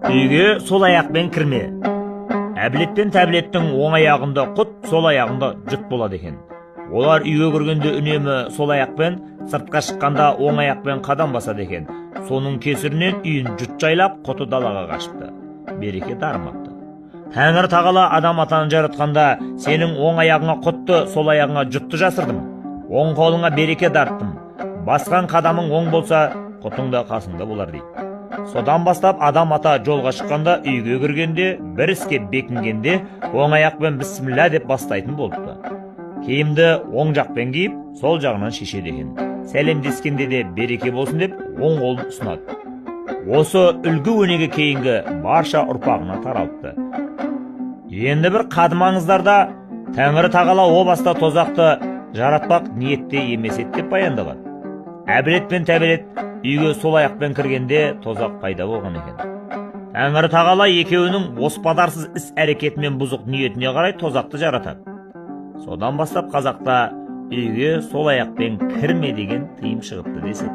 Үйге сол аяқпен кірме. Әбілет пен тәбілеттің оң аяғында құт, сол аяғында жұт болады екен. Олар үйге кіргенде үнемі сол аяқпен, сыртқа шыққанда оң аяқпен қадам басады екен. Соның кесірінен үйін жұт жайлап, құты далаға қашыпты. Береке дарымапты. Тәңір тағала адам атаны жаратқанда, сенің оң аяғыңа құтты, сол аяғыңа жұтты жасырдым. Оң қолыңа береке дарттым. Басқан қадамың оң болса, құтың да қасыңда болар дейді. Содан бастап адам ата жолға шыққанда, үйге кіргенде, бір іске бекінгенде, оң аяқпен бісміллә деп бастайтын болыпты. Киімді оң жақпен киіп, сол жағынан шешеді екен. Сәлемдескенде де береке болсын деп, оң қолын ұсынады. Осы үлгі өнеге кейінгі барша ұрпағына таралыпты. Енді бір қадымаңыздарда Тәңір тағала о баста тозақты жаратпақ ниетте емес еді деп баяндалады. Әбілет пен тәбілет үйге сол аяқпен кіргенде тозақ пайда болған екен. Тәңір тағала екеуінің оспадарсыз іс әрекетімен бұзық ниетіне қарай тозақты жаратады. Содан бастап қазақта үйге сол аяқпен кірме деген тыйым шығыпты деседі.